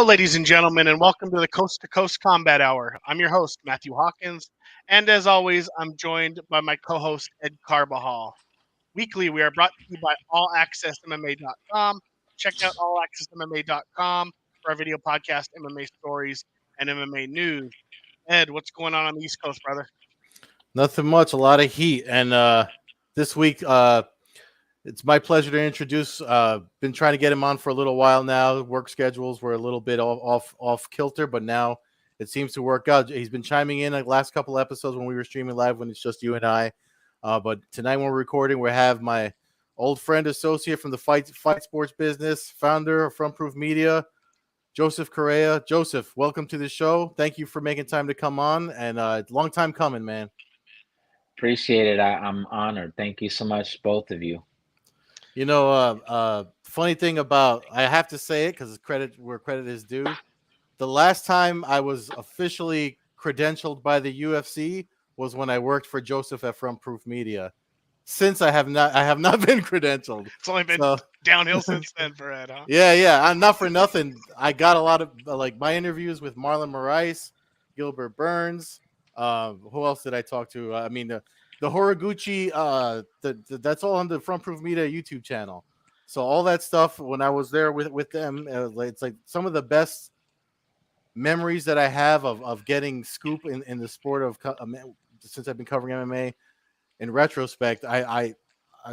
ladies and gentlemen, and welcome to the Coast-to-Coast Combat Hour. I'm your host, Matthew Hawkins, and as always, I'm joined by my co-host, Ed Carbajal. Weekly, we are brought to you by AllAccessMMA.com. Check out AllAccessMMA.com for our video podcast, MMA stories, and MMA news. Ed, what's going on the East Coast, brother? Nothing much, a lot of heat. And this week, it's my pleasure to introduce. Been trying to get him on for a little while now. Work schedules were a little bit off kilter, but now it seems to work out. He's been chiming in the last couple episodes when we were streaming live when it's just you and I. But tonight when we're recording, we have my old friend, associate from the fight sports business, founder of Front Proof Media, Joseph Correa. Joseph, welcome to the show. Thank you for making time to come on, and long time coming, man. Appreciate it. I'm honored. Thank you so much, both of you. You know, funny thing about, I have to say it because credit where credit is due. The last time I was officially credentialed by the UFC was when I worked for Joseph at Front Proof Media. Since I have not been credentialed. It's only been downhill since then for Ed, huh? Yeah. I'm not for nothing. I got a lot of my interviews with Marlon Moraes, Gilbert Burns. Who else did I talk to? The Horiguchi, that's all on the Front Proof Media YouTube channel. So all that stuff, when I was there with them, it's like some of the best memories that I have of getting scoop in the sport of since I've been covering MMA. In retrospect, I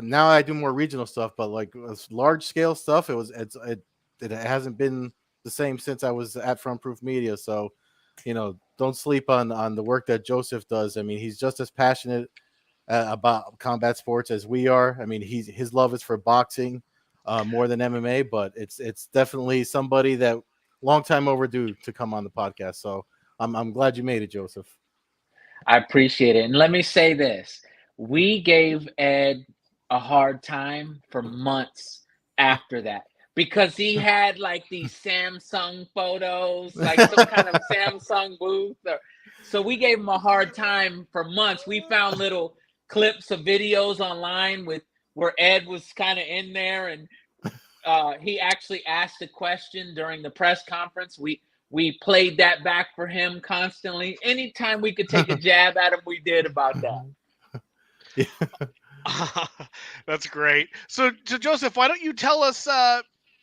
now I do more regional stuff, but like large scale stuff, it hasn't been the same since I was at Front Proof Media. So, you know, don't sleep on the work that Joseph does. I mean, he's just as passionate about combat sports as we are. I mean, his love is for boxing more than MMA, but it's definitely somebody that long time overdue to come on the podcast. So I'm glad you made it, Joseph. I appreciate it. And let me say this. We gave Ed a hard time for months after that because he had like these Samsung photos, like some kind of Samsung booth. So we gave him a hard time for months. We found little clips of videos online where Ed was kind of in there, and he actually asked a question during the press conference. We played that back for him constantly. Anytime we could take a jab at him, we did about that. That's great. So Joseph, why don't you tell us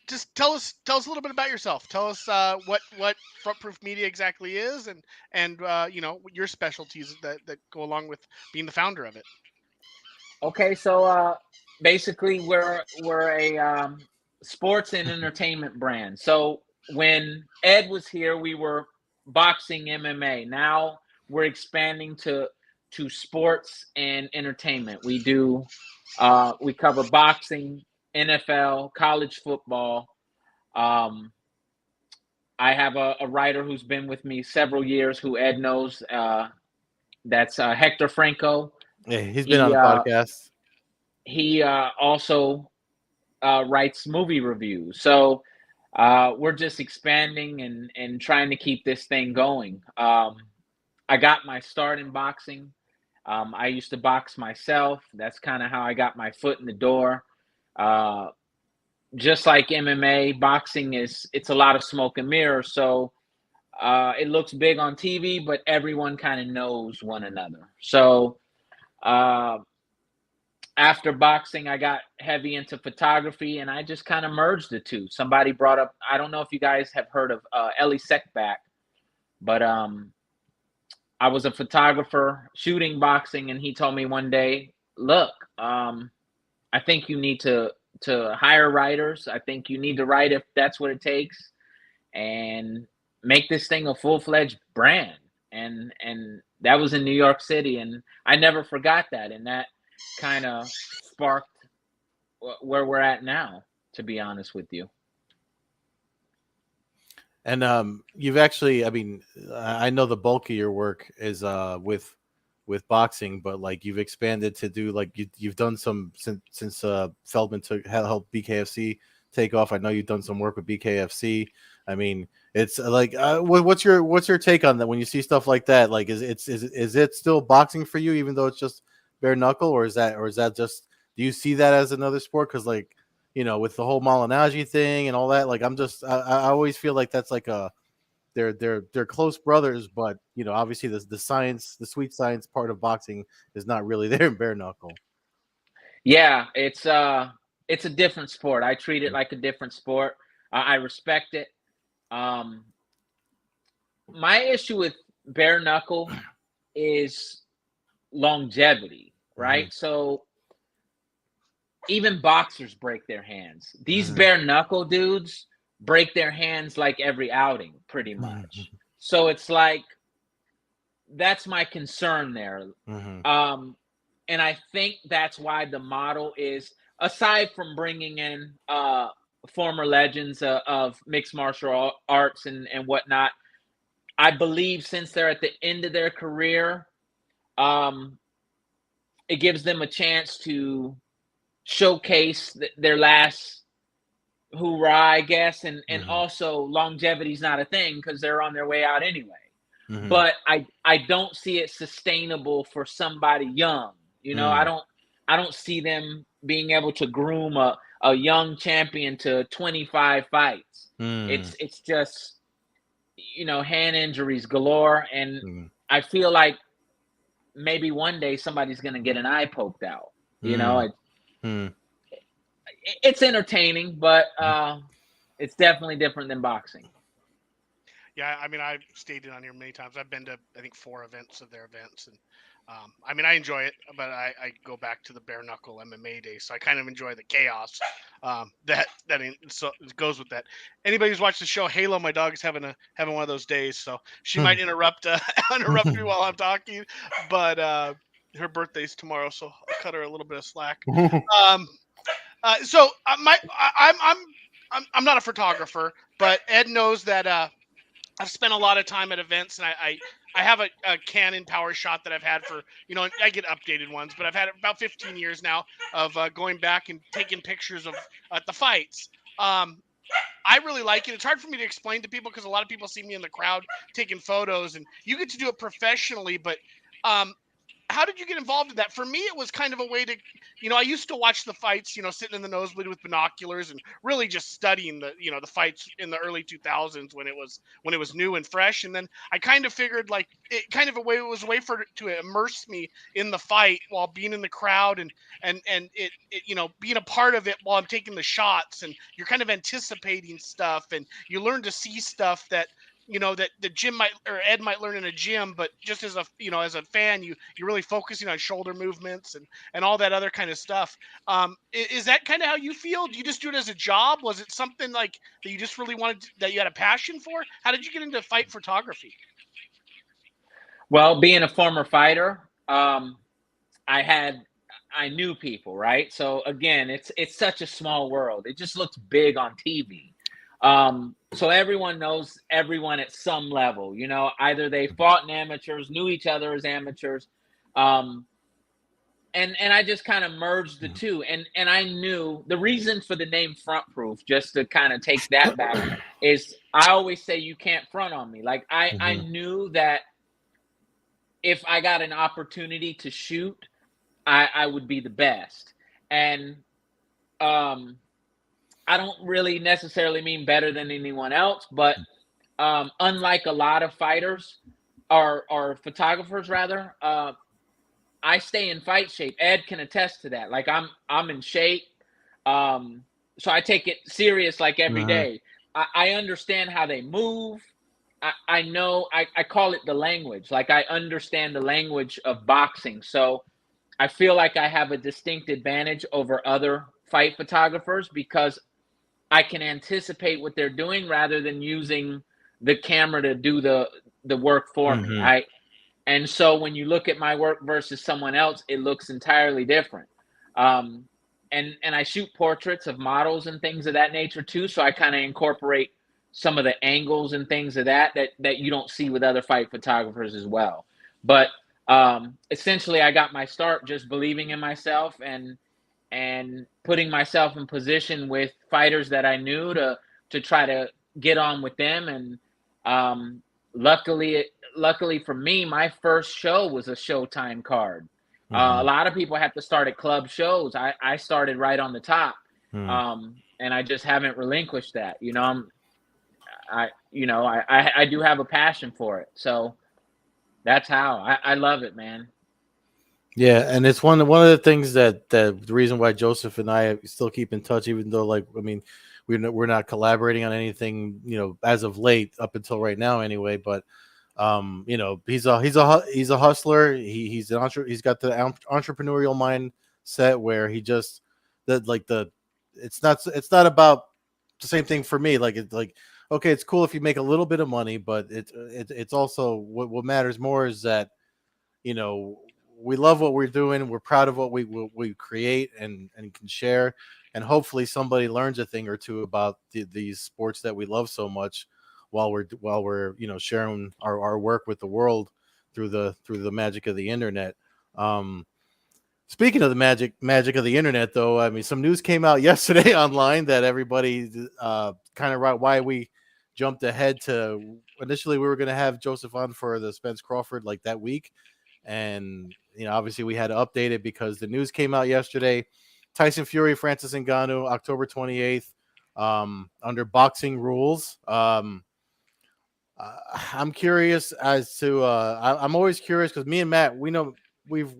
just tell us a little bit about yourself. Tell us what Front Proof Media exactly is, and you know, your specialties that go along with being the founder of it. Okay, so basically we're a sports and entertainment brand. So when Ed was here, we were boxing, MMA. Now we're expanding to sports and entertainment. We cover boxing, NFL, college football. I have a writer who's been with me several years who Ed knows. That's Hector Franco. Yeah, he's been on the podcast. He also writes movie reviews. So we're just expanding and trying to keep this thing going. I got my start in boxing. I used to box myself. That's kind of how I got my foot in the door. Just like MMA, boxing it's a lot of smoke and mirrors. So it looks big on TV, but everyone kind of knows one another. So after boxing, I got heavy into photography, and I just kind of merged the two. Somebody brought up, I don't know if you guys have heard of Ellie Seckback, but I was a photographer shooting boxing, and he told me one day, look, I think you need to hire writers. I think you need to write if that's what it takes, and make this thing a full-fledged brand. And that was in New York City, and I never forgot that. And that kind of sparked where we're at now, to be honest with you. And you've actually, I mean, I know the bulk of your work is with boxing, but like you've expanded to do like you've done some since Feldman helped BKFC take off. I know you've done some work with BKFC. I mean, it's like what's your take on that when you see stuff like that? Like, is it still boxing for you, even though it's just bare knuckle, or is that just, do you see that as another sport? Because like, with the whole Malignaggi thing and all that. Like I always feel like that's like they're close brothers, but obviously the science, the sweet science part of boxing is not really there in bare knuckle. Yeah, it's a different sport. I treat it like a different sport. I respect it. My issue with bare knuckle is longevity, right? Mm-hmm. So even boxers break their hands. These Mm-hmm. bare knuckle dudes break their hands like every outing, pretty much. So it's like, that's my concern there. Mm-hmm. And I think that's why the model is, aside from bringing in former legends of mixed martial arts and whatnot, I believe since they're at the end of their career, it gives them a chance to showcase their last hoorah, I guess, and Mm-hmm. also longevity is not a thing because they're on their way out anyway. Mm-hmm. But I don't see it sustainable for somebody young. I don't see them being able to groom a young champion to 25 fights. It's just hand injuries galore, and I feel like maybe one day somebody's gonna get an eye poked out. It's entertaining, but it's definitely different than boxing. Yeah, I mean, I've stated on here many times. I've been to, I think, 4 events of their events, and I mean, I enjoy it, but I go back to the bare knuckle MMA days, so I kind of enjoy the chaos so it goes with that. Anybody who's watched the show Halo, my dog's having one of those days, so she might interrupt interrupt me while I'm talking, but her birthday's tomorrow, so I'll cut her a little bit of slack. So I'm not a photographer, but Ed knows that I've spent a lot of time at events, and I have a Canon Power Shot that I've had for, I get updated ones, but I've had it about 15 years now of going back and taking pictures of the fights. I really like it. It's hard for me to explain to people because a lot of people see me in the crowd taking photos, and you get to do it professionally, but how did you get involved in that? For me, it was kind of a way to, I used to watch the fights, sitting in the nosebleed with binoculars and really just studying the fights in the early 2000s when it was new and fresh. And then I kind of figured like it was a way to immerse me in the fight while being in the crowd and it being a part of it while I'm taking the shots, and you're kind of anticipating stuff, and you learn to see stuff that that the gym might, or Ed might learn in a gym, but just as a fan, you're really focusing on shoulder movements and all that other kind of stuff. Is that kind of how you feel? Do you just do it as a job? Was it something like that you just really that you had a passion for? How did you get into fight photography? Well, being a former fighter, I knew people, right? So again, it's such a small world. It just looks big on TV. So everyone knows everyone at some level, either they fought in amateurs, knew each other as amateurs. And I just kind of merged the two. And I knew the reason for the name Front Proof, just to kind of take that back, is I always say you can't front on me. Like I knew that if I got an opportunity to shoot, I would be the best. And I don't really necessarily mean better than anyone else, but unlike a lot of fighters or photographers rather, I stay in fight shape. Ed can attest to that. Like I'm in shape. So I take it serious like every day. I understand how they move. I know I call it the language. Like I understand the language of boxing. So I feel like I have a distinct advantage over other fight photographers because I can anticipate what they're doing rather than using the camera to do the work for me. And so when you look at my work versus someone else, it looks entirely different. And I shoot portraits of models and things of that nature too. So I kind of incorporate some of the angles and things of that you don't see with other fight photographers as well. But essentially I got my start just believing in myself and putting myself in position with fighters that I knew to try to get on with them. And luckily for me, my first show was a Showtime card. A lot of people have to start at club shows. I started right on the top. Hmm. And I just haven't relinquished that. I do have a passion for it, so that's how I love it, man. Yeah, and it's one of the things that the reason why Joseph and I still keep in touch, even though, like, I mean, we're not collaborating on anything, as of late, up until right now, anyway. But he's a hustler. He's got the entrepreneurial mindset where he just that like the it's not about the same thing for me. Like, it's like, okay, it's cool if you make a little bit of money, but it's also what matters more is that you know we love what we're doing. We're proud of what we create and can share, and hopefully somebody learns a thing or two about these sports that we love so much while we're sharing our work with the world through the magic of the internet. um Speaking of the magic of the internet, though, I mean, some news came out yesterday online that everybody kind of right why we jumped ahead to initially we were going to have Joseph on for the Spence Crawford like that week, and obviously we had to update it because the news came out yesterday. Tyson Fury, Francis Ngannou, October 28th, under boxing rules. I'm curious as to. I'm always curious because me and Matt, we know we've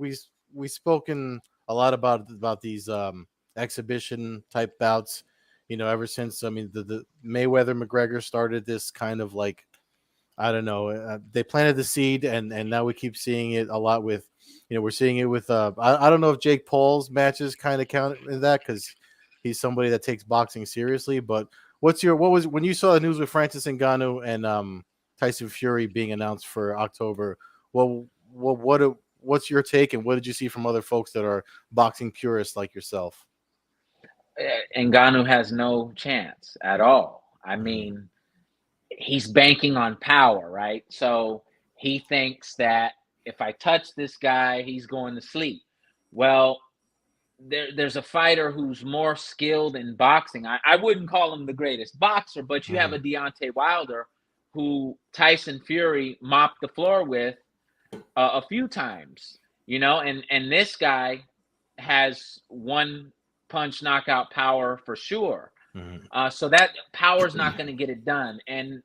spoken a lot about these exhibition type bouts. Ever since I mean the Mayweather McGregor started this kind of like I don't know. They planted the seed, and now we keep seeing it a lot with, we're seeing it with. I don't know if Jake Paul's matches kind of count in that because he's somebody that takes boxing seriously. But what was when you saw the news with Francis Ngannou and Tyson Fury being announced for October? Well, what's your take, and what did you see from other folks that are boxing purists like yourself? Ngannou has no chance at all. I Mm-hmm. mean, he's banking on power, right? So he thinks that if I touch this guy, he's going to sleep. Well, there's a fighter who's more skilled in boxing. I wouldn't call him the greatest boxer, but you have Mm-hmm. a Deontay Wilder who Tyson Fury mopped the floor with a few times, and this guy has one punch knockout power for sure. So that power's not going to get it done. And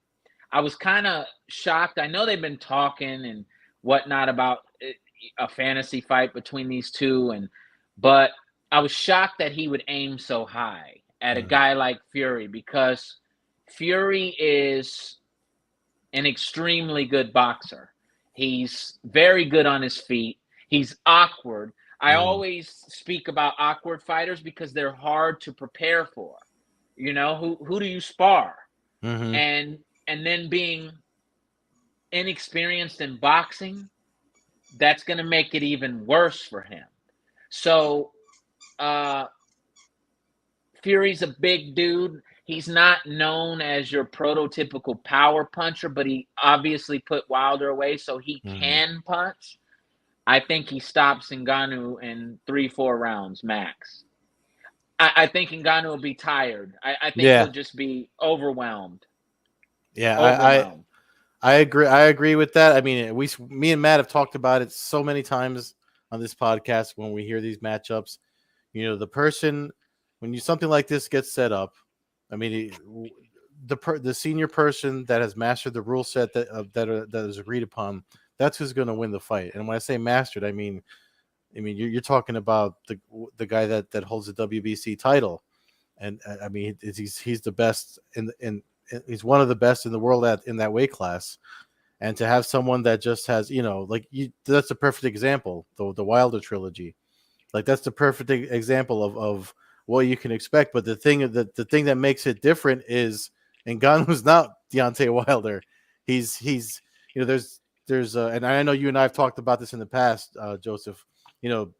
I was kind of shocked. I know they've been talking and whatnot about a fantasy fight between these two, but I was shocked that he would aim so high at a Mm-hmm. guy like Fury because Fury is an extremely good boxer. He's very good on his feet. He's awkward. I Mm-hmm. always speak about awkward fighters because they're hard to prepare for. Who do you spar? Mm-hmm. And then being inexperienced in boxing, that's going to make it even worse for him. So, uh, Fury's a big dude. He's not known as your prototypical power puncher, but he obviously put Wilder away, so he Mm-hmm. can punch. I think he stops Ngannou in 3-4 rounds max. I think Ngannou will be tired. I think Yeah, he'll just be overwhelmed. yeah. Overwhelmed. I agree. I agree with that. I mean, me and Matt have talked about it so many times on this podcast when we hear these matchups. The person when something like this gets set up. I mean, the senior person that has mastered the rule set that is agreed upon. That's who's going to win the fight. And when I say mastered, I mean you're talking about the guy that holds the WBC title, and I mean he's the best he's one of the best in the world in that weight class. And to have someone that just has that's a perfect example, the Wilder trilogy. Like that's the perfect example of what you can expect. But the thing that makes it different is Ngannou's not Deontay Wilder. He's and I know you and I have talked about this in the past, Joseph. You know,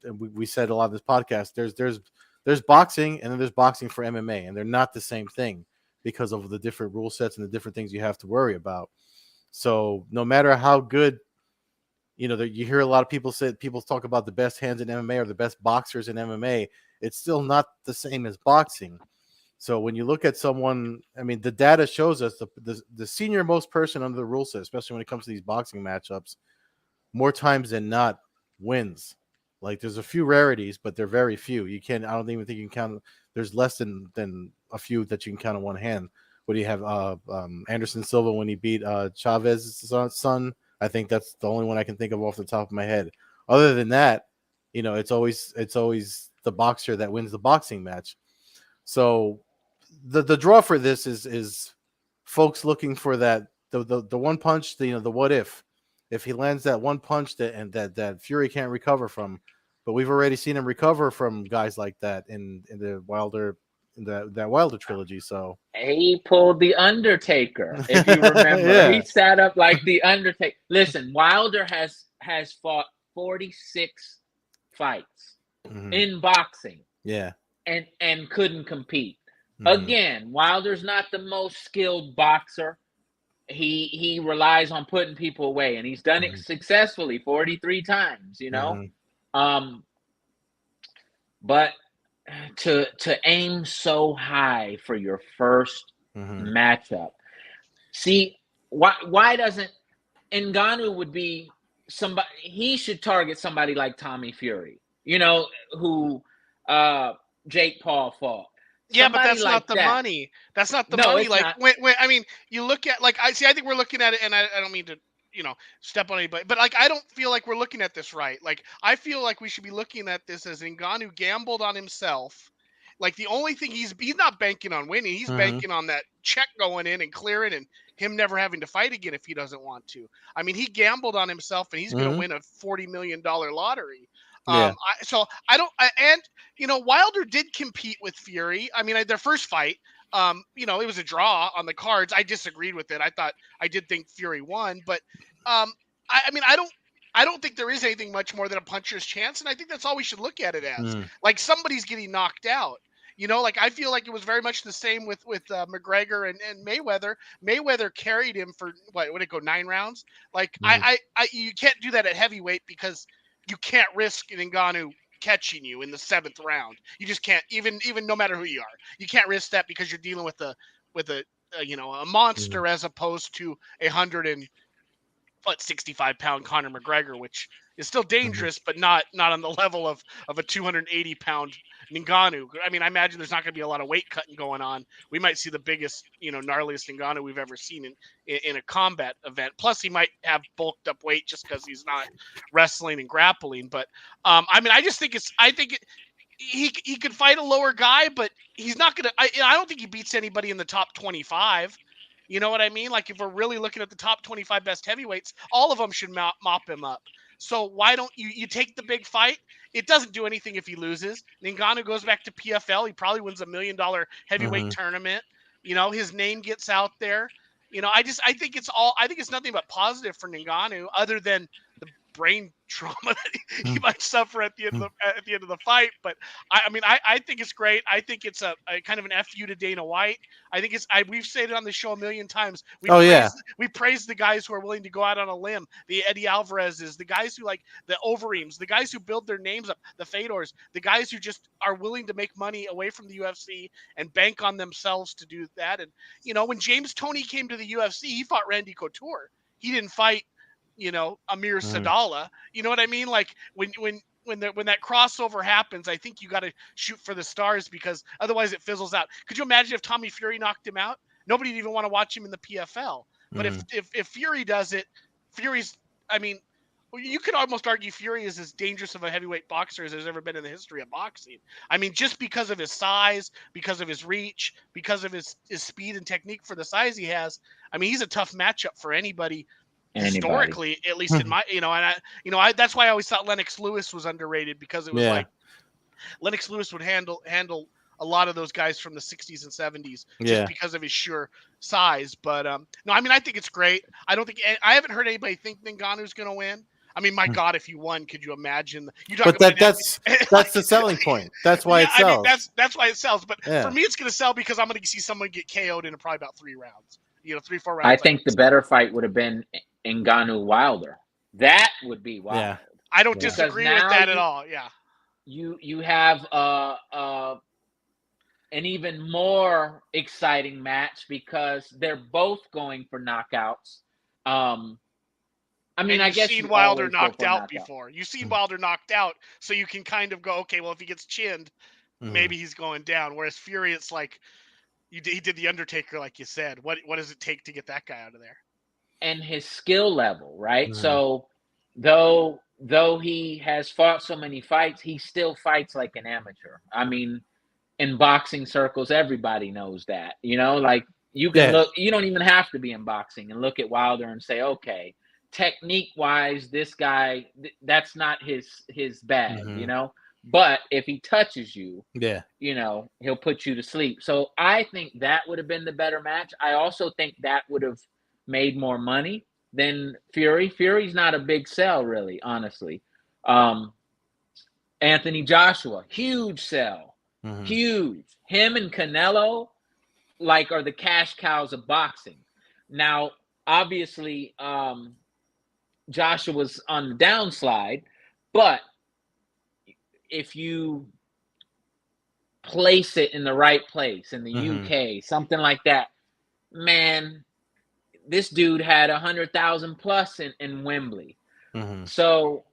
and we said a lot of this podcast. There's boxing, and then there's boxing for MMA, and they're not the same thing because of the different rule sets and the different things you have to worry about. So no matter how good, you hear a lot of people talk about the best hands in MMA or the best boxers in MMA. It's still not the same as boxing. So when you look at someone, I mean, the data shows us the senior most person under the rule set, especially when it comes to these boxing matchups, more times than not wins. Like there's a few rarities, but they're very few. I don't even think you can count. There's less than a few that you can count on one hand. What do you have? Anderson Silva when he beat Chavez's son. I think that's the only one I can think of off the top of my head. Other than that, it's always the boxer that wins the boxing match. So the draw for this is folks looking for that the one punch, the what if he lands that one punch that Fury can't recover from. But we've already seen him recover from guys like that in the Wilder that Wilder trilogy. So he pulled the Undertaker, if you remember. Yeah. He sat up like the Undertaker. Listen, Wilder has fought 46 fights in boxing. Yeah. And couldn't compete. Again, Wilder's not the most skilled boxer. He relies on putting people away, and he's done it successfully 43 times, But to aim so high for your first matchup. See, why doesn't Ngannou would be somebody, he should target somebody like Tommy Fury, who Jake Paul fought. Yeah, but Somebody that's like not the that. money. That's not the No, money. it's Like not. when I mean, you look at I think we're looking at it, and I don't mean to step on anybody, but I don't feel like we're looking at this right. Like I feel like we should be looking at this as Ngannou gambled on himself. Like the only thing he's not banking on winning. He's banking on that check going in and clearing, and him never having to fight again if he doesn't want to. I mean, he gambled on himself, and he's going to win a $40 million lottery. Yeah. Wilder did compete with Fury. I mean, their first fight, it was a draw on the cards. I disagreed with it. I did think Fury won, but I don't think there is anything much more than a puncher's chance, and I think that's all we should look at it as. Like somebody's getting knocked out. I feel like it was very much the same with McGregor and Mayweather. Mayweather carried him for what would it go 9 rounds? Like you can't do that at heavyweight because you can't risk Ngannou catching you in the 7th round. You just can't, even no matter who you are. You can't risk that because you're dealing with a monster as opposed to 65-pound Conor McGregor, which is still dangerous, but not on the level of a 280-pound Ngannou. I mean, I imagine there's not going to be a lot of weight cutting going on. We might see the biggest, gnarliest Ngannou we've ever seen in a combat event. Plus, he might have bulked up weight just because he's not wrestling and grappling. But I just think he could fight a lower guy, but he's not going to. I don't think he beats anybody in the top 25. You know what I mean? Like if we're really looking at the top 25 best heavyweights, all of them should mop him up. So why don't you take the big fight? It doesn't do anything if he loses. Ngannou goes back to PFL. He probably wins $1 million heavyweight tournament. His name gets out there. I think it's nothing but positive for Ngannou, other than the brain trauma that he might suffer at the end of the fight. But I think it's great. I think it's a kind of an FU to Dana White. I think we've said it on the show a million times. We praise the guys who are willing to go out on a limb. The Eddie Alvarez's, the guys who like the Overeems, the guys who build their names up, the Fedors, the guys who just are willing to make money away from the UFC and bank on themselves to do that. And when James Toney came to the UFC, he fought Randy Couture. He didn't fight Amir Sadallah. You know what I mean? Like when that crossover happens, I think you got to shoot for the stars, because otherwise it fizzles out. Could you imagine if Tommy Fury knocked him out? Nobody'd even want to watch him in the PFL. But if Fury does it, you could almost argue Fury is as dangerous of a heavyweight boxer as there's ever been in the history of boxing. I mean, just because of his size, because of his reach, because of his speed and technique for the size he has. I mean, he's a tough matchup for anybody. Historically, at least in my, that's why I always thought Lennox Lewis was underrated, because it was like Lennox Lewis would handle a lot of those guys from the 60s and 70s just because of his sheer size. But no, I think it's great. I haven't heard anybody think Ngannou's going to win. I mean, my God, if you won, could you imagine? That's the selling point. That's why it sells. That's why it sells. But for me, it's going to sell because I'm going to see someone get KO'd in probably about 3 rounds. 3-4 rounds. I think the better fight would have been Ngannou Wilder. That would be wild. Yeah. I don't disagree with that at all. Yeah. You have an even more exciting match because they're both going for knockouts. I mean, And I you've guess seen you Wilder always go knocked for a out knockout. before. You've seen Wilder knocked out, so you can kind of go, okay, well, if he gets chinned, Mhm. maybe he's going down. Whereas Fury, it's like he did the Undertaker, like you said. What does it take to get that guy out of there? And his skill level, right? Mhm. So though he has fought so many fights, he still fights like an amateur. I mean, in boxing circles, everybody knows that. Like you can Yeah. look, you don't even have to be in boxing and look at Wilder and say, okay, technique wise, this guy, that's not his bag, Mhm. But if he touches you, Yeah. he'll put you to sleep. So I think that would have been the better match. I also think that would have made more money than Fury. Fury's not a big sell, really, honestly. Um, Anthony Joshua, huge sell, Mhm. huge. Him and Canelo, like, are the cash cows of boxing. Now, obviously, Joshua's on the downslide, but if you place it in the right place in the Mhm. UK, something like that, man, this dude had 100,000 plus in Wembley. Mhm. So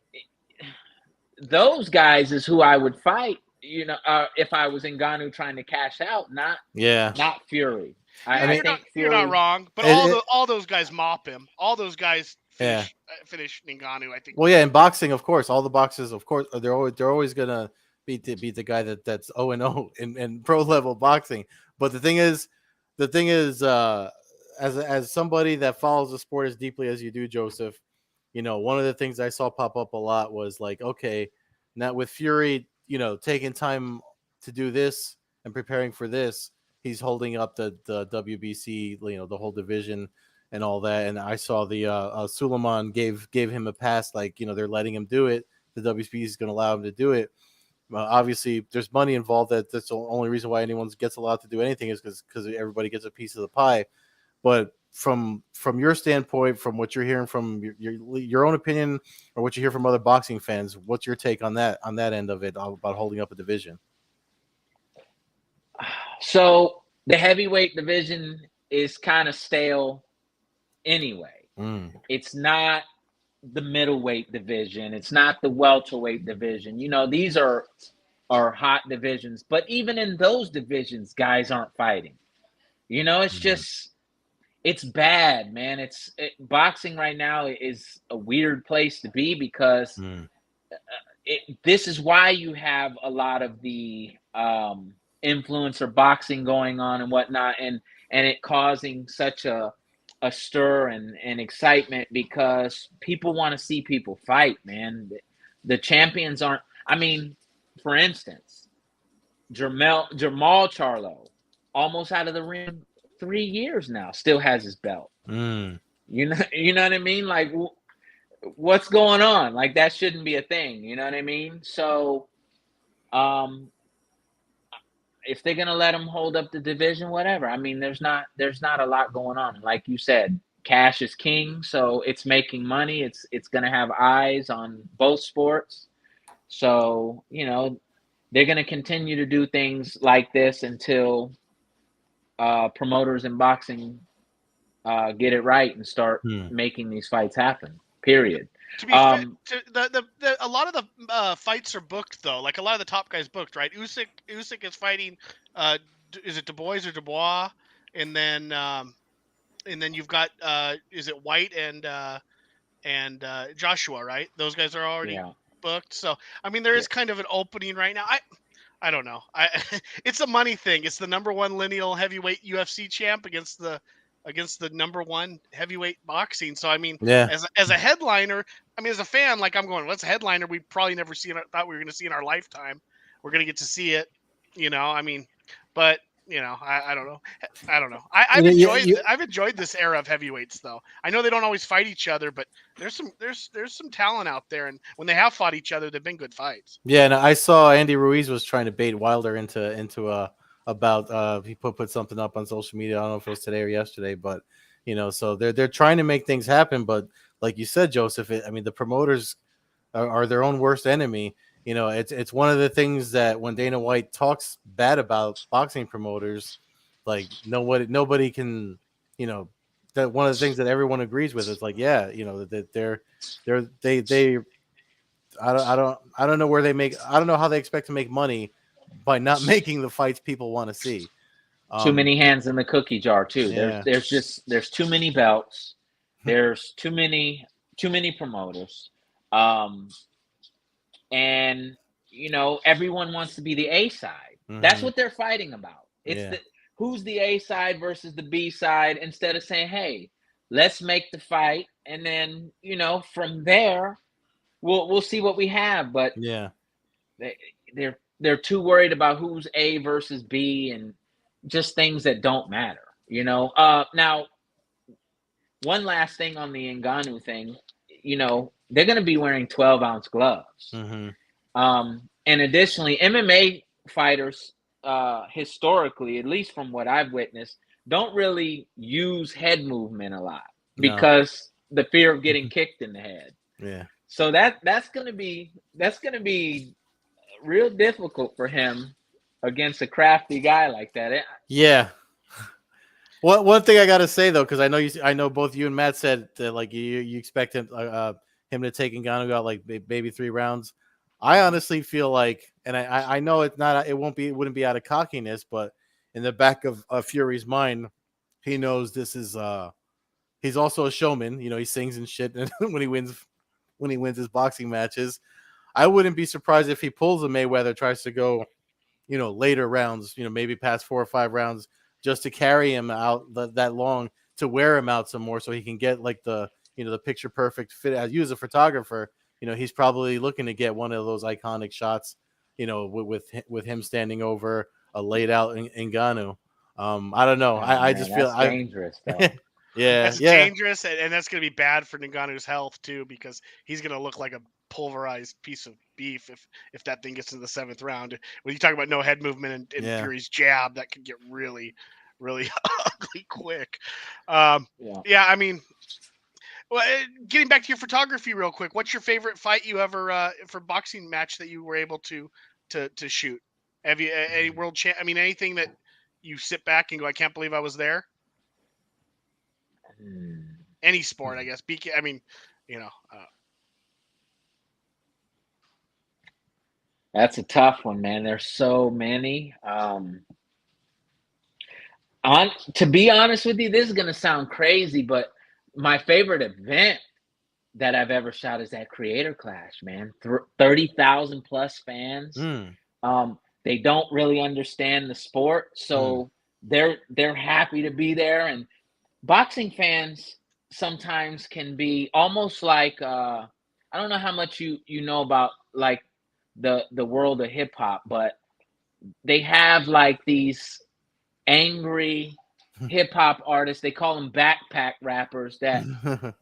those guys is who I would fight. If I was Ngannou trying to cash out, not Yeah. not Fury. I I mean, think You're not Fury. wrong, but it, it, all those guys mop him. All those guys yeah. finish Ngannou. I think. Well, yeah, in boxing, of course, all the boxes, of course, they're always gonna beat the guy that's 0-0 in pro level boxing. But the thing is, as somebody that follows the sport as deeply as you do, Joseph, one of the things I saw pop up a lot was like, okay, now with Fury, taking time to do this and preparing for this, he's holding up the WBC, the whole division and all that. And I saw the Suleiman gave him a pass, like they're letting him do it. The WBC is going to allow him to do it. Obviously, there's money involved. That's the only reason why anyone gets allowed to do anything is because everybody gets a piece of the pie. But from your standpoint, from what you're hearing from your own opinion, or what you hear from other boxing fans, what's your take on that end of it about holding up a division? So the heavyweight division is kind of stale anyway. Mm. It's not the middleweight division. It's not the welterweight division. These are hot divisions, but even in those divisions, guys aren't fighting. It's Mm. just it's bad, man. Boxing right now is a weird place to be because Mm. this is why you have a lot of the influencer boxing going on and whatnot, and it causing such a stir and excitement because people want to see people fight, man. The champions aren't. I mean, for instance, Jamal Charlo, almost out of the ring 3 years now, still has his belt. Mm. You know what I mean? Like, what's going on? Like, that shouldn't be a thing. You know what I mean? So, um, if they're gonna let him hold up the division, whatever. I mean, there's not a lot going on. And like you said, cash is king, so it's making money. It's gonna have eyes on both sports. So they're gonna continue to do things like this until promoters in boxing get it right and start Mm. making these fights happen. Period. To be fair, Um, a lot of the fights are booked though. Like a lot of the top guys booked, right? Usyk is fighting. Is it Du Bois or Dubois? And then you've got is it White and Joshua, right? Those guys are already yeah. booked. So I mean, there Yeah. is kind of an opening right now. I don't know. It's a money thing. It's the number one lineal heavyweight UFC champ against the number one heavyweight boxing. So I mean, Yeah. as a headliner, I mean, as a fan, like I'm going, what's a headliner we probably never thought we were going to see in our lifetime. We're going to get to see it, I mean, but I don't know. I don't know. I've enjoyed this era of heavyweights though. I know they don't always fight each other, but there's some talent out there, and when they have fought each other, they've been good fights. Yeah, and I saw Andy Ruiz was trying to bait Wilder into about he put something up on social media. I don't know if it was today or yesterday, but so they're trying to make things happen. But like you said, Joseph, I mean the promoters are their own worst enemy. It's one of the things that when Dana White talks bad about boxing promoters, like nobody can that one of the things that everyone agrees with is like, yeah, that they I don't know where they make I don't know how they expect to make money by not making the fights people want to see. Too many hands in the cookie jar too. Yeah. There's too many belts. There's too many promoters. Um, and everyone wants to be the A side. That's Mm-hmm. what they're fighting about. It's Yeah. the who's the A side versus the B side, instead of saying, "Hey, let's make the fight, and then from there we'll see what we have." But Yeah. they, they're too worried about who's A versus B and just things that don't matter. Now, one last thing on the Ngannou thing, they're going to be wearing 12-ounce gloves. Mm-hmm. And additionally, MMA fighters, historically, at least from what I've witnessed, don't really use head movement a lot No. because the fear of getting kicked in the head. Yeah. So that's gonna be real difficult for him against a crafty guy like that. Yeah. One thing I gotta say though, because I know both you and Matt said that like you expect him to take Ngannou out like maybe 3 rounds. I honestly feel like, and I know it wouldn't be out of cockiness, but in the back of Fury's mind, he knows this is he's also a showman. He sings and shit when he wins his boxing matches. I wouldn't be surprised if he pulls a Mayweather, tries to go later rounds, maybe past 4 or 5 rounds, just to carry him out that long, to wear him out some more so he can get like the picture perfect fit. As you as a photographer, he's probably looking to get one of those iconic shots, with him standing over a laid out Ngannou. I don't know. Oh I man, just feel that's dangerous though. yeah, That's yeah. dangerous, and that's going to be bad for Ngannou's health too, because he's going to look like a pulverized piece of beef if that thing gets to the 7th round. When you talk about no head movement and Yeah. Fury's jab, that could get really, really ugly quick. Um, Yeah. yeah, I mean, well, getting back to your photography real quick, what's your favorite fight you ever for boxing match that you were able to shoot? Have you any world champ? I mean, anything that you sit back and go, I can't believe I was there. Hmm. Any sport, I guess. I mean, you know, That's a tough one, man. There's so many. To be honest with you, this is gonna sound crazy, but my favorite event that I've ever shot is that Creator Clash, man. 30,000 plus fans. Mm, They don't really understand the sport, mm. so they're happy to be there. And boxing fans sometimes can be almost like, I don't know how much you know about like the world of hip hop, but they have like these angry hip hop artists. They call them backpack rappers. That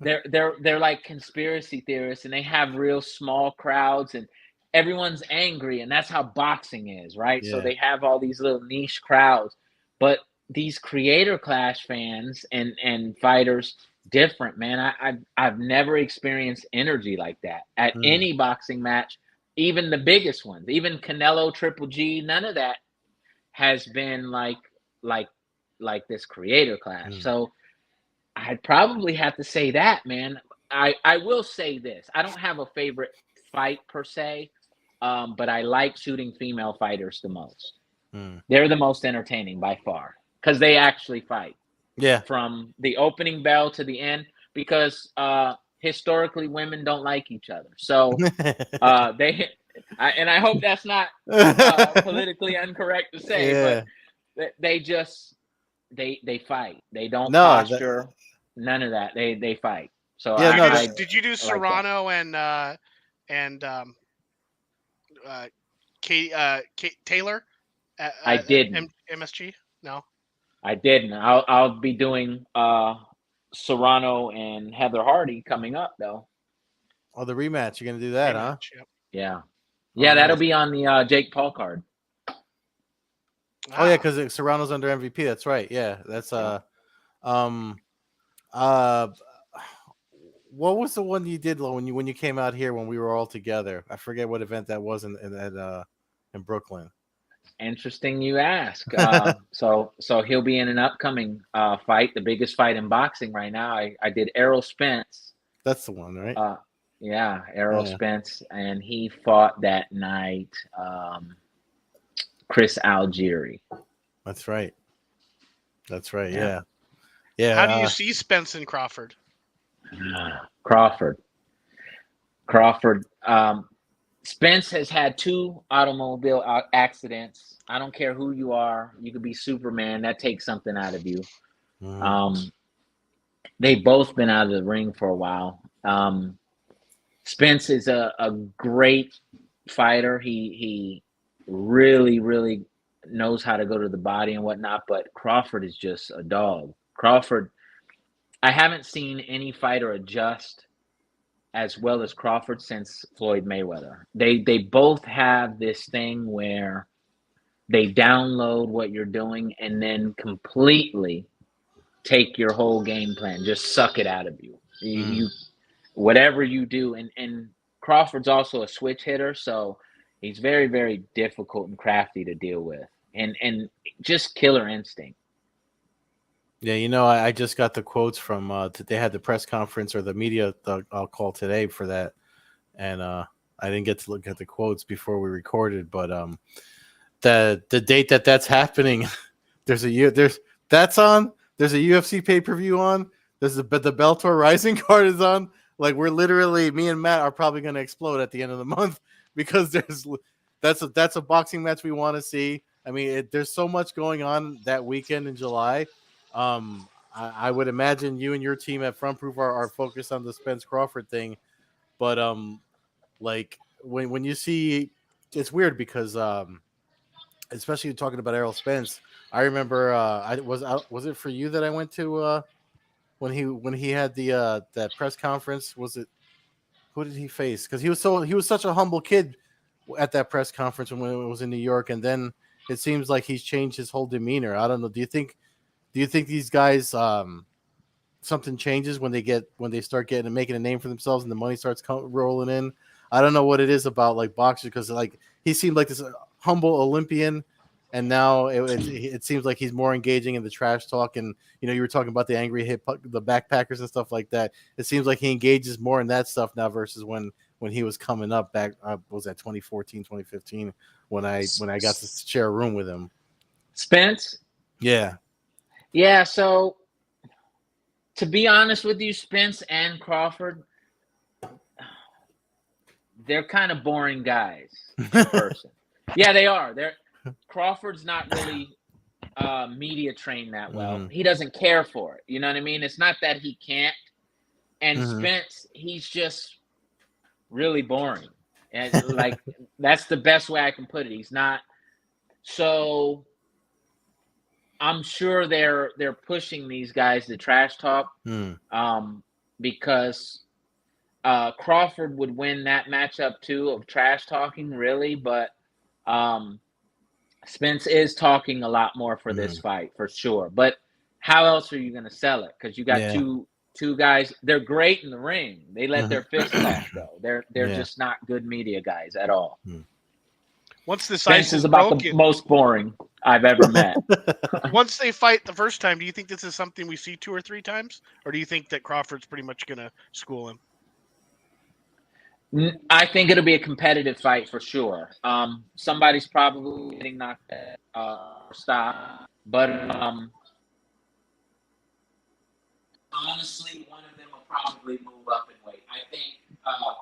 they're like conspiracy theorists, and they have real small crowds, and everyone's angry, and that's how boxing is, right? So Yeah. they have all these little niche crowds, but these Creator Clash fans and fighters, different, man. I've never experienced energy like that at Mm, any boxing match, even the biggest ones, even Canelo, Triple G. None of that has been like like this Creator Clash. mm. So I'd probably have to say that, man. I will say this. I don't have a favorite fight per se, but I like shooting female fighters the most. Mm. They're the most entertaining by far because they actually fight Yeah. from the opening bell to the end. Because historically, women don't like each other, so they. And I hope that's not politically incorrect to say, but Yeah. they just they fight. They don't No, posture, none of that. They fight. So yeah, no, I did you do like that. Serrano and uh, Kate Taylor I at didn't. MSG? No, I didn't. I'll be doing Serrano and Heather Hardy coming up though. oh, the rematch. You're gonna do that, huh? rematch. Yep. Yeah. Oh, Yeah, that'll nice. be on the Jake Paul card. Oh yeah, Wow. because Serrano's under MVP. That's right. Yeah, that's Yeah. um uh what was the one you did when you came out here when we were all together? I forget what event that was in Brooklyn. Interesting you ask. So he'll be in an upcoming fight, the biggest fight in boxing right now. I did Errol Spence. That's the one, right? Yeah, Errol Yeah. Spence, and he fought that night Chris Algieri. That's right. That's right. Yeah. Yeah. How do you see Spence and Crawford? Crawford. Spence has had 2 automobile accidents. I don't care who you are. You could be Superman. That takes something out of you. They've both been out of the ring for a while. Spence is a great fighter. He really, really knows how to go to the body and whatnot, but Crawford is just a dog. Crawford, I haven't seen any fighter adjust as well as Crawford since Floyd Mayweather. They both have this thing where they download what you're doing and then completely take your whole game plan, just suck it out of you. You whatever you do, and Crawford's also a switch hitter, so he's very, very difficult and crafty to deal with, and just killer instinct. Yeah, I just got the quotes from they had the press conference or the media call today for that, and I didn't get to look at the quotes before we recorded, but the date that's happening, there's a UFC pay-per-view on, there's the Bellator Rising card is on. Like, we're literally, me and Matt are probably going to explode at the end of the month because that's a boxing match we want to see. I mean, there's so much going on that weekend in July. I would imagine you and your team at Front Proof are focused on the Spence Crawford thing, but like when you see, it's weird because especially talking about Errol Spence, I remember was it for you that I went to when he had the that press conference? Was it, who did he face? Because he was such a humble kid at that press conference when it was in New York, and then it seems like he's changed his whole demeanor. I don't know. Do you think these guys something changes when they start making a name for themselves and the money starts rolling in? I don't know what it is about like boxers, because like he seemed like this humble Olympian, and now it seems like he's more engaging in the trash talk. And you were talking about the angry the backpackers and stuff like that. It seems like he engages more in that stuff now versus when he was coming up back. Was that 2014, 2015 when I got to share a room with him? Spence. Yeah. So to be honest with you, Spence and Crawford, they're kind of boring guys in person. Yeah, they are. Crawford's not really media trained that well. He doesn't care for it. You know what I mean? It's not that he can't. And Spence, he's just really boring. And like that's the best way I can put it. He's not. So I'm sure they're pushing these guys to trash talk because Crawford would win that matchup too of trash talking, really, but Spence is talking a lot more for this fight for sure. But how else are you going to sell it? Because you got two guys. They're great in the ring. They let their fists talk though. They're just not good media guys at all. Once this Spence ice is is about broken, the most boring I've ever met. once they fight the first time, do you think this is something we see 2 or 3 times, or do you think that Crawford's pretty much going to school him? I think it'll be a competitive fight for sure. Somebody's probably getting knocked or stopped, but honestly, one of them will probably move up in weight. I think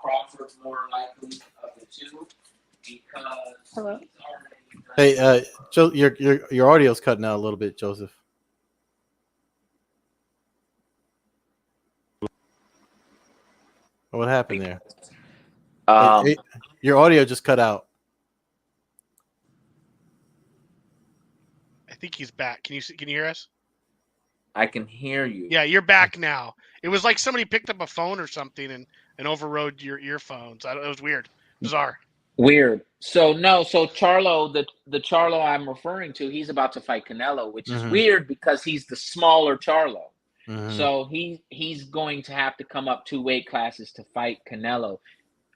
Crawford's more likely of the two because Hello? he's already done. Hey, Joe, your audio's cutting out a little bit, Joseph. What happened there? Your audio just cut out. I think he's back. Can you hear us? I can hear you. Yeah, you're back now. It was like somebody picked up a phone or something and overrode your earphones. It was weird, bizarre. Weird. So Charlo, the Charlo I'm referring to, he's about to fight Canelo, which is weird because he's the smaller Charlo. So he's going to have to come up 2 weight classes to fight Canelo.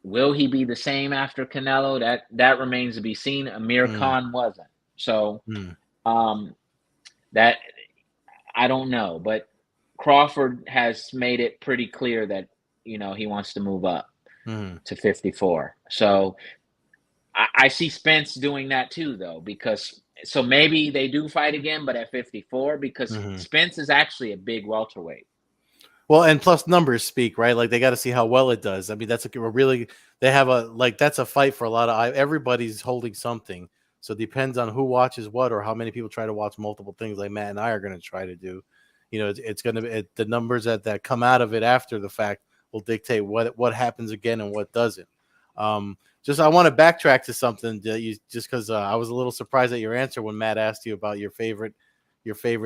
Will he be the same after Canelo? That remains to be seen. Amir Khan wasn't. So Mm. that I don't know, but Crawford has made it pretty clear that he wants to move up Mm. to 54. So I see Spence doing that too, though, because so maybe they do fight again, but at 54, because Mm-hmm. Spence is actually a big welterweight. Well, and plus numbers speak, right? Like they got to see how well it does. I mean, that's a really they have a like that's a fight for a lot of everybody's holding something. So it depends on who watches what or how many people try to watch multiple things, like Matt and I are going to try to do. It's going to be the numbers that come out of it after the fact will dictate what happens again and what doesn't. Just I want to backtrack to something that you just because I was a little surprised at your answer when Matt asked you about your favorite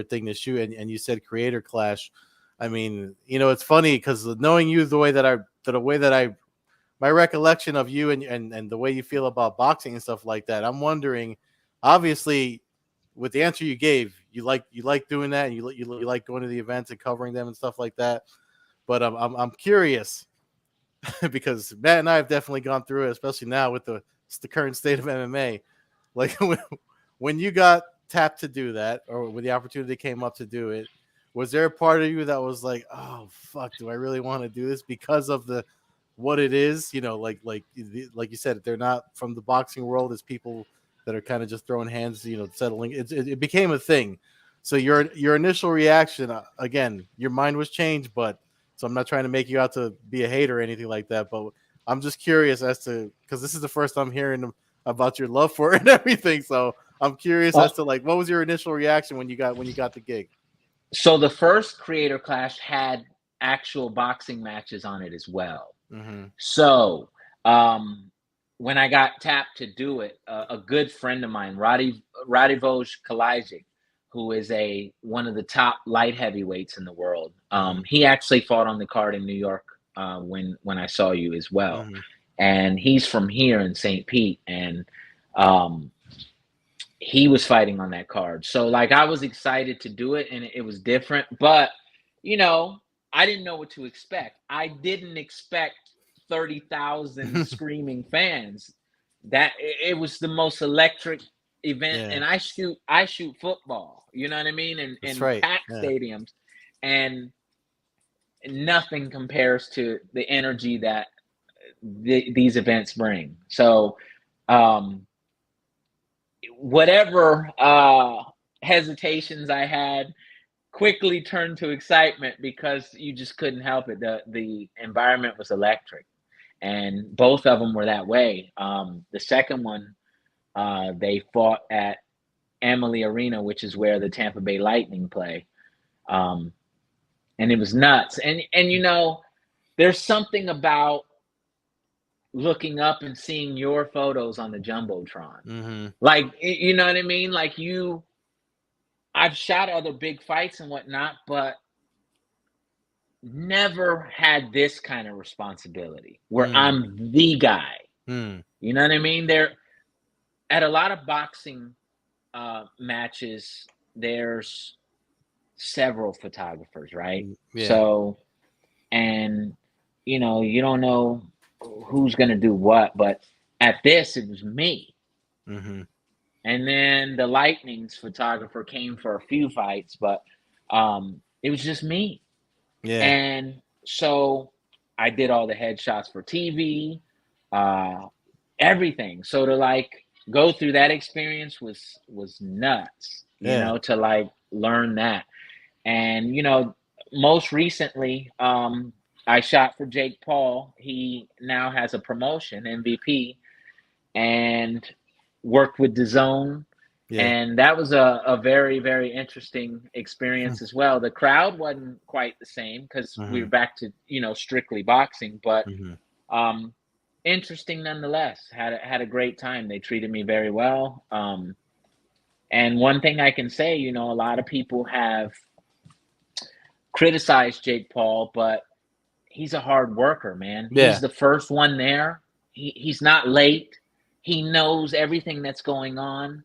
thing to shoot, and you said Creator Clash. I mean, it's funny because knowing you the way that I my recollection of you and the way you feel about boxing and stuff like that, I'm wondering, obviously, with the answer you gave, you like doing that, and you like going to the events and covering them and stuff like that. But I'm curious because Matt and I have definitely gone through it, especially now with the current state of MMA. Like when you got tapped to do that, or when the opportunity came up to do it, was there a part of you that was like, "Oh fuck, do I really want to do this?" Because of what it is, like you said, they're not from the boxing world. It's people that are kind of just throwing hands, settling. It became a thing. So your initial reaction, again, your mind was changed, but so I'm not trying to make you out to be a hater or anything like that. But I'm just curious as to because this is the first I'm hearing about your love for it and everything. So I'm curious as to like what was your initial reaction when you got the gig. So the first Creator Clash had actual boxing matches on it as well. Mm-hmm. So when I got tapped to do it, a good friend of mine, Radivoj Kalajic, who is one of the top light heavyweights in the world, he actually fought on the card in New York when I saw you as well. Mm-hmm. And he's from here in St. Pete, and he was fighting on that card. So like I was excited to do it, and it was different, but I didn't know what to expect. I didn't expect 30,000 screaming fans. That it was the most electric event, Yeah. and I shoot football, you know what I mean, That's in right. packed stadiums, and nothing compares to the energy that these events bring. So whatever hesitations I had quickly turned to excitement because you just couldn't help it. The environment was electric, and both of them were that way. The second one, they fought at Amalie Arena, which is where the Tampa Bay Lightning play, and it was nuts. And there's something about looking up and seeing your photos on the jumbotron, Mm-hmm. like you know what I mean. Like I've shot other big fights and whatnot, but never had this kind of responsibility where I'm the guy. You know what I mean? There at a lot of boxing matches, there's several photographers, right? Yeah. So, and you don't know who's gonna do what, but at this, it was me. Mm-hmm. And then the Lightning's photographer came for a few fights, but it was just me. Yeah. And so I did all the headshots for TV, everything. So to like go through that experience was nuts, Yeah. to like learn that. And most recently, I shot for Jake Paul. He now has a promotion, MVP, and worked with DAZN. Yeah. And that was a very, very interesting experience as well. The crowd wasn't quite the same because we were back to, strictly boxing, but interesting nonetheless. Had a great time. They treated me very well. And one thing I can say, a lot of people have criticized Jake Paul, but he's a hard worker, man. Yeah. He's the first one there. He's not late. He knows everything that's going on.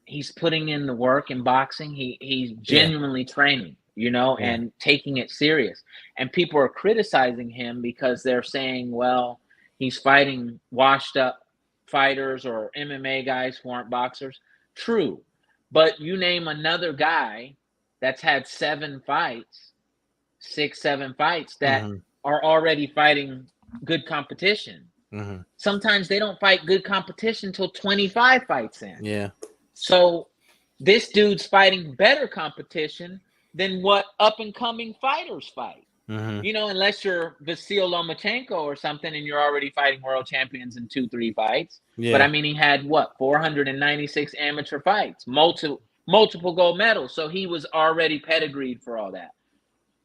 He's putting in the work in boxing. He's genuinely training, and taking it serious. And people are criticizing him because they're saying, well, he's fighting washed up fighters or MMA guys who aren't boxers. True. But you name another guy that's had 7 fights, 6, 7 fights that Mm-hmm. are already fighting good competition. Mm-hmm. Sometimes they don't fight good competition until 25 fights in. Yeah. So this dude's fighting better competition than what up-and-coming fighters fight. Mm-hmm. You know, unless you're Vasil Lomachenko or something and you're already fighting world champions in 2-3 fights. Yeah. But I mean, he had 496 amateur fights, multiple gold medals. So he was already pedigreed for all that.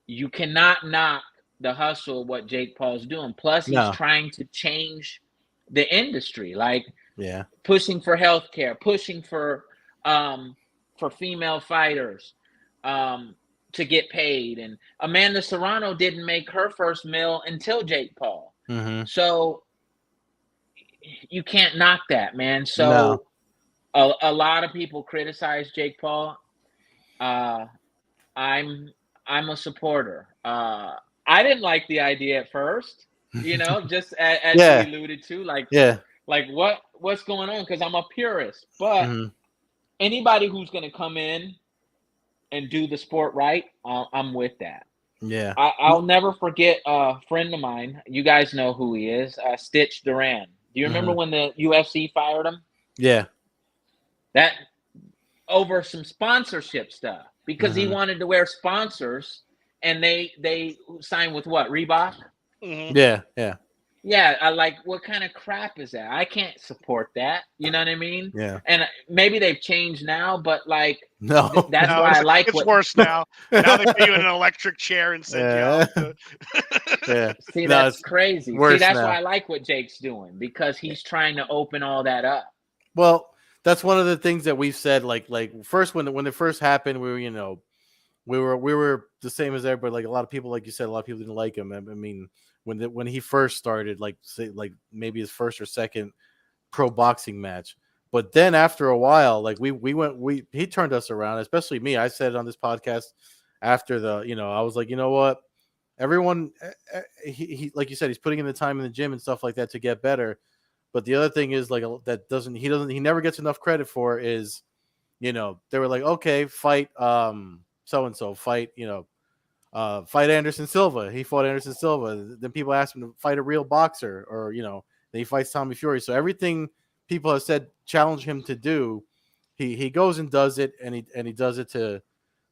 You cannot knock the hustle, what Jake Paul's doing. Plus, he's trying to change the industry, like pushing for healthcare, pushing for female fighters. To get paid, and Amanda Serrano didn't make her first mill until Jake Paul. Mm-hmm. So you can't knock that, man. So a lot of people criticize Jake Paul. I'm a supporter. I didn't like the idea at first, you know, just as you alluded to, like what's going on? Because I'm a purist, but anybody who's going to come in and do the sport right, I'm with that. Yeah. I'll never forget a friend of mine. You guys know who he is, Stitch Duran. Do you remember when the UFC fired him? Yeah. That over some sponsorship stuff because he wanted to wear sponsors, and they signed with what, Reebok? Yeah. Yeah, I like, what kind of crap is that? I can't support that. You know what I mean? Yeah. And maybe they've changed now, but like, no, that's why I like it's worse now. Now they put you in an electric chair and send you out. Yeah. See, that's crazy. See, that's now. why I like what Jake's doing, because he's trying to open all that up. Well, that's one of the things that we've said. Like first when it first happened, we were the same as everybody. Like a lot of people, like you said, a lot of people didn't like him. I mean, when he first started, like maybe his first or second pro boxing match, but then after a while, like he turned us around, especially me. I said it on this podcast after I was like, you know what, everyone, he like you said, he's putting in the time in the gym and stuff like that to get better. But the other thing is, like, he never gets enough credit for is, they were like, okay, fight so and so, fight fight Anderson Silva. He fought Anderson Silva. Then people asked him to fight a real boxer, or then he fights Tommy Fury. So everything people have said challenge him to do, he goes and does it, and he does it to,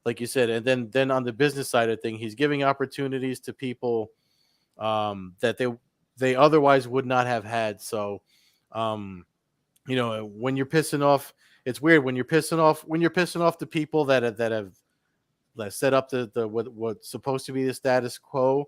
like you said. And then on the business side of thing, he's giving opportunities to people that they otherwise would not have had. So when you're pissing off, it's weird when you're pissing off the people that have set up the what's supposed to be the status quo.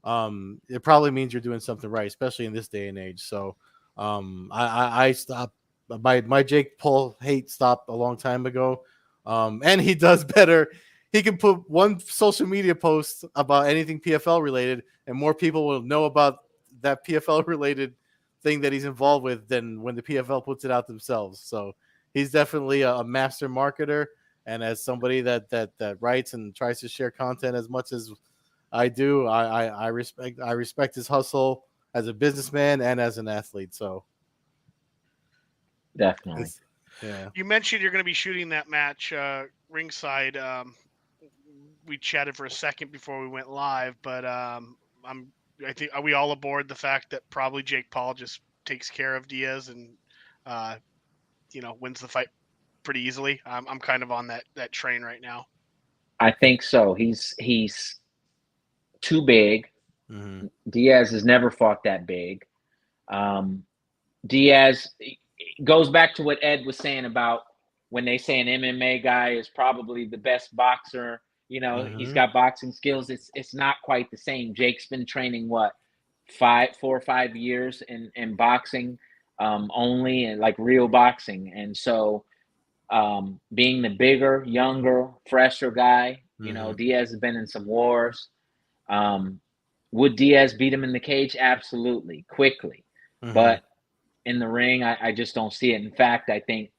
It probably means you're doing something right, especially in this day and age. So I stopped my Jake Paul hate stopped a long time ago. And he does better. He can put one social media post about anything PFL related, and more people will know about that PFL related thing that he's involved with than when the PFL puts it out themselves. So he's definitely a master marketer. And as somebody that writes and tries to share content as much as I do, I respect his hustle as a businessman and as an athlete. So definitely, yeah. You mentioned you're going to be shooting that match ringside. We chatted for a second before we went live, but I think, are we all aboard the fact that probably Jake Paul just takes care of Diaz and wins the fight pretty easily? I'm kind of on that train right now. I think so. He's too big. Mm-hmm. Diaz has never fought that big. Diaz goes back to what Ed was saying about when they say an MMA guy is probably the best boxer. He's got boxing skills. It's not quite the same. Jake's been training 4 or 5 years in boxing only, and like real boxing. And so being the bigger, younger, fresher guy, Diaz has been in some wars. Would Diaz beat him in the cage? Absolutely, quickly. Mm-hmm. But in the ring, I just don't see it. In fact, I think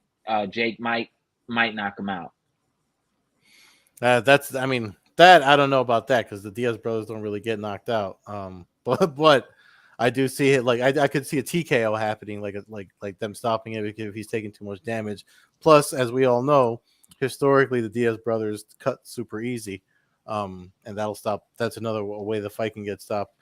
Jake might knock him out. That I don't know about that, because the Diaz brothers don't really get knocked out. But I do see it. Like I could see a TKO happening, like them stopping it if he's taking too much damage. Plus, as we all know, historically the Diaz brothers cut super easy, and that'll stop. That's another way the fight can get stopped.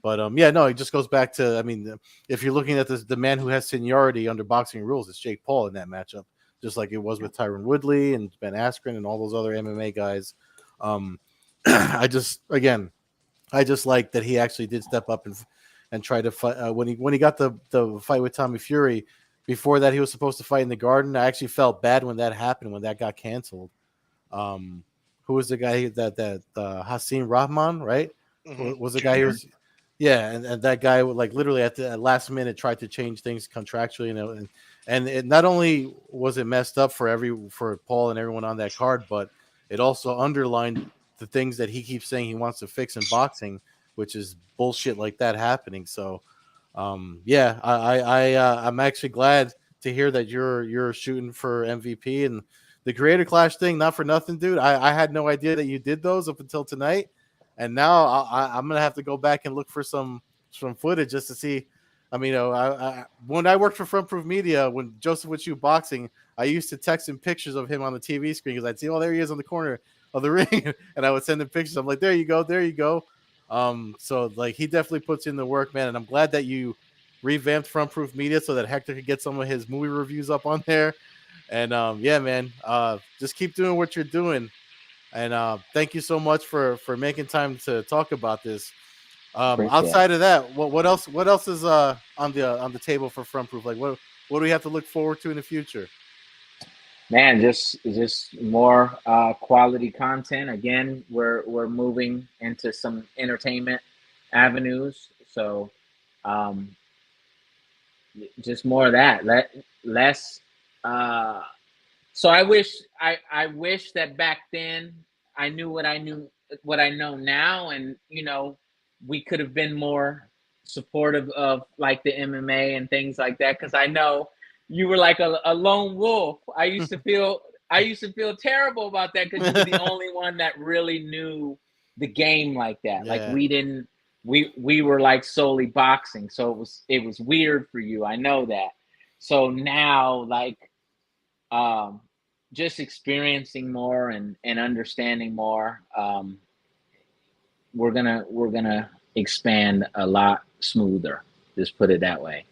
But yeah, no, it just goes back to. I mean, if you're looking at this, the man who has seniority under boxing rules is Jake Paul in that matchup, just like it was with Tyron Woodley and Ben Askren and all those other MMA guys. I just again I just like that he actually did step up and try to fight when he got the fight with Tommy Fury. Before that, he was supposed to fight in the Garden. I actually felt bad when that happened, when that got canceled. Um, who was the guy that Hassan Rahman, right? Was the guy who was, yeah, and that guy would like literally at the last minute tried to change things contractually, and it not only was it messed up for Paul and everyone on that card, but it also underlined the things that he keeps saying he wants to fix in boxing, which is bullshit like that happening. So, yeah, I'm actually glad to hear that you're shooting for MVP and the Creator Clash thing. Not for nothing, dude. I had no idea that you did those up until tonight, and now I'm gonna have to go back and look for some footage just to see. I mean, when I worked for Front Proof Media, when Joseph would shoot boxing, I used to text him pictures of him on the TV screen because I'd see, oh, there he is on the corner of the ring, and I would send him pictures. I'm like, there you go, there you go. So like he definitely puts in the work, man, and I'm glad that you revamped Front Proof Media so that Hector could get some of his movie reviews up on there. And yeah, man, just keep doing what you're doing. And thank you so much for making time to talk about this. Outside of that, what else is on the table for Front Proof? Like what do we have to look forward to in the future? Man, just more quality content. Again, we're moving into some entertainment avenues, so just more of that. Less. So I wish that back then I knew what I know now, and we could have been more supportive of like the MMA and things like that, because I know you were like a lone wolf. I used to feel terrible about that because you were the only one that really knew the game like that. Yeah. Like we were like solely boxing, so it was weird for you. I know that. So now, like, just experiencing more and understanding more, we're gonna expand a lot smoother. Just put it that way.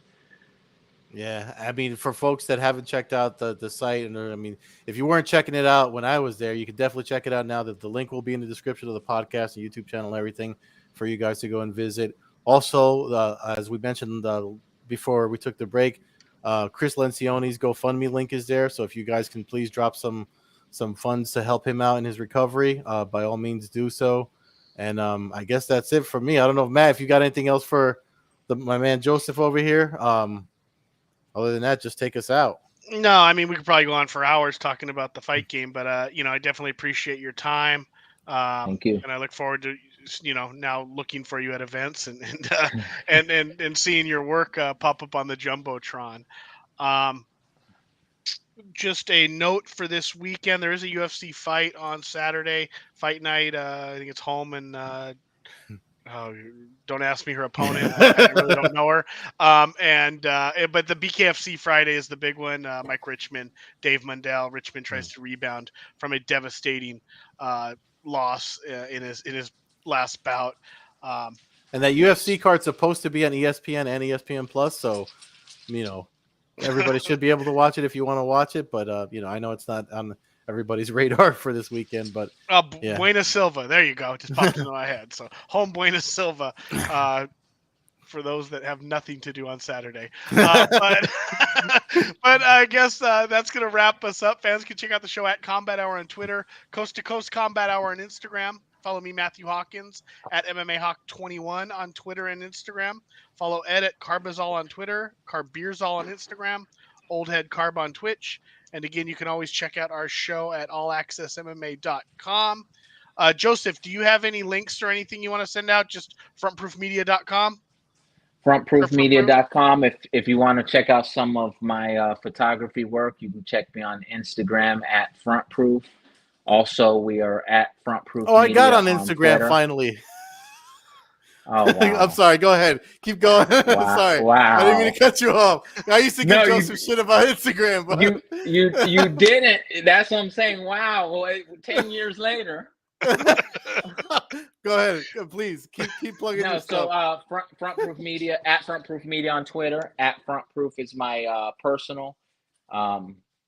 Yeah, I mean, for folks that haven't checked out the site, and I mean, if you weren't checking it out when I was there, you can definitely check it out now. That the link will be in the description of the podcast, the YouTube channel, and everything for you guys to go and visit. Also, as we mentioned before we took the break, Chris Lencioni's GoFundMe link is there. So if you guys can please drop some funds to help him out in his recovery, by all means do so. And I guess that's it for me. I don't know, Matt, if you got anything else for my man Joseph over here. Other than that, just take us out. No, I mean we could probably go on for hours talking about the fight game, but I definitely appreciate your time. Thank you. And I look forward to now looking for you at events and seeing your work pop up on the jumbotron. Just a note for this weekend: there is a UFC fight on Saturday, fight night. I think it's home and. Oh, don't ask me her opponent. I really don't know her. But the BKFC Friday is the big one. Mike Richmond, Dave Mundell. Richmond tries to rebound from a devastating loss in his last bout. And that UFC card's supposed to be on ESPN and ESPN Plus, so everybody should be able to watch it if you want to watch it. But I know it's not on everybody's radar for this weekend, but yeah. Buena Silva, there you go, just popped into my head. So home Buena Silva, for those that have nothing to do on Saturday. But I guess that's gonna wrap us up. Fans can check out the show at Combat Hour on Twitter, Coast to Coast Combat Hour on Instagram. Follow me, Matthew Hawkins, at MMAHawk21 on Twitter and Instagram. Follow Ed at Carbazol on Twitter, Carbeerzol on Instagram, Old Head Carb on Twitch. And again, you can always check out our show at allaccessmma.com. Joseph, do you have any links or anything you want to send out? Just frontproofmedia.com? Frontproofmedia.com. If you want to check out some of my photography work, you can check me on Instagram at frontproof. Also, we are at frontproof. Oh, I got on Instagram finally. Oh wow. I'm sorry. Go ahead. Keep going. Wow. Sorry. I didn't mean Wow. to cut you off. I used to No, give Joe some shit about Instagram, but you didn't. That's what I'm saying. Wow. Well, 10 years later. Go ahead. Please keep plugging your So stuff. Front Proof Media, at Front Proof Media on Twitter, at Front Proof is my personal.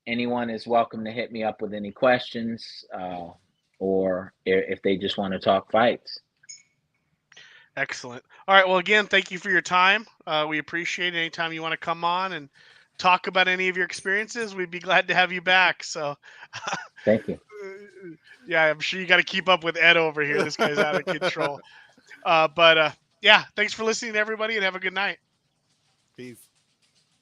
Anyone is welcome to hit me up with any questions, or if they just want to talk fights. Excellent. All right. Well, again, thank you for your time. We appreciate it. Anytime you want to come on and talk about any of your experiences, we'd be glad to have you back. So, Thank you. yeah, I'm sure you got to keep up with Ed over here. This guy's out of control. But yeah, thanks for listening, everybody, and have a good night. Peace.